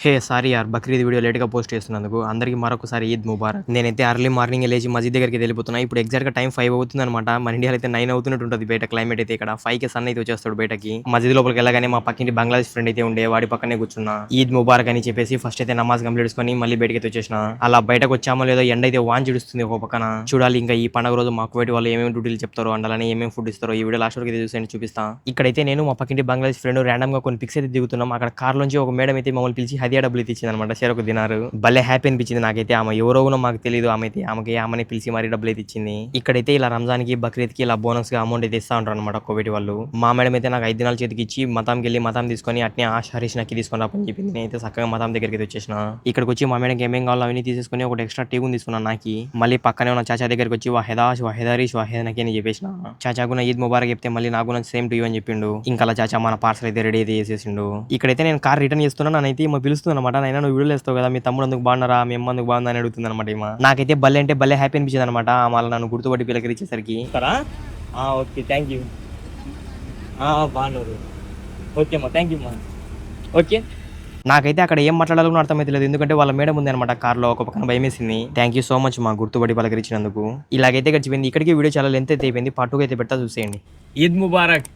Hey sorry యార్ Bakrid video లేట్గా post చేస్తున్నందుకు అందరికీ మరొకసారి ఈద్ ముబారక్. నేనైతే అర్లీ మార్నింగ్ లేచి మస్జిద్ దగ్గరికి వెళ్ళిపోతున్నా. ఇప్పుడు ఎగ్జాక్ట్ గా టైం 5 అవుతుంది అనమాట. మన ఇండియాలో అయితే 9 అవుతున్నట్టు ఉంటుంది బయట క్లైమేట్ అయితే. ఇక్కడ 5 కి సన్ అయితే వచ్చేస్తాడు బయటకి. మస్జిద్ లోపలికి వెళ్ళగానే మా పక్కింటి బంగ్లాదేశ్ ఫ్రెండ్ అయితే ఉండే, వాడి పక్కనే కూర్చున్నా. ఈద్ ముబారక్ అని చెప్పేసి ఫస్ట్ అయితే నమాజ్ కంప్లీట్ చేసుకొని మళ్ళీ బయటకి అయితే వచ్చేసిన. అలా బయటకు వచ్చామో లేదో ఎండ అయితే వాన్ చిడుస్తుంది ఒక పక్కన. చూడాలి ఇంకా ఈ పండుగ రోజు మా కువైట్ వాళ్ళు ఏమేమి డ్యూటీలు చెప్తారో అండ్ అలానే ఏమేమి ఫుడ్ ఇస్తారో ఈ వీడియో లాస్ట్ వరకు అయితే చూసి చూపిస్తా. ఇక్కడైతే నేను మా పక్కింటి బంగ్లాదేశ్ ఫ్రెండ్ ర్యాండమ్ గా కొన్ని పిక్స్ అయితే దిగుతున్నాం. అక్కడ కార్ నుంచి ఒక మేడం అయితే మమ్మల్ని పిలిచి హదియా డబ్బులు ఇచ్చింది అనమాట. షేర్ ఒక దినారు. భలే హ్యాపీ అనిపించింది నాకైతే. ఆమె ఎవరో మాకు తెలియదు. ఆమెని పిలిచి మరీ డబ్బులు అయితే ఇచ్చింది. ఇక్కడైతే ఇలా రంజాన్ కి బక్రీద్ కి ఇలా బోనస్ గా అమౌంట్ అయితే ఇస్తా ఉంటారు అనమాట కోవిడ్ వాళ్ళు. మా మేడం అయితే నాకు 5 దినాల చేతికి ఇచ్చి మతంకి వెళ్ళి మతం తీసుకొని అట్నే ఆశ హరీష్ నక్కి తీసుకొని రాపని చెప్పింది. నేనైతే చక్కగా మతం దగ్గరికి అయితే వచ్చేసిన. ఇక్కడికి వచ్చి మా మేడంకి ఏమేం కావాలో అవన్నీ తీసేసుకొని ఒకటి ఎక్స్ట్రా టీ తీసుకున్నాను నాకి. మళ్ళీ పక్కనే ఉన్న చాచా దగ్గరికి వచ్చి వాహెదాష్ వాహెదరీష్ వాహెద్ నకి అని చెప్పేసిన. చాచాకు ఈద్ ముబారక్ చెప్తే మళ్ళీ నాకు సేమ్ టు యూ అని చెప్పిండు. ఇంకా చాచా మన పార్సల్ అయితే రెడీ అయితే చేసేసిండు. ఇక్కడైతే నేను కార్ రిటర్న్ చేస్తున్నాను. నన్నైతే పిలుస్తుంది అనమాట. నైనా నువ్వు వీడియోలు వేస్తావు కదా, మీ తమ్ముడు అందుకు బాగున్నారా, మీ అమ్మ అందుకు బాగుందని అడుగుతుంది అనమాట. నాకైతే భలే అంటే భలే హ్యాపీ అనిపించింది అనమాట. మళ్ళీ నన్ను గుర్తుపట్టి పిల్లకరిచ్చేసరికి. Okay thank you. బాగున్నారు. ఓకే అమ్మా, థ్యాంక్ యూ అమ్మా. ఓకే నాకైతే అక్కడ ఏం మాట్లాడాలో అర్థమైతే లేదు. ఎందుకంటే వాళ్ళ మేడం ఉంది అనమాట కార్లో. ఒక పక్కన భయం వేసింది. థ్యాంక్ యూ సో మచ్ మా గుర్తుపడి పలకరించినందుకు. ఇలాగైతే గడిచిపోయింది. ఇక్కడికి వీడియో చాలా లెంత్ అయితే అయిపోయింది. పార్ట్ 2 అయితే పెడతా చూసేయండి. ఈద్ ముబారక్.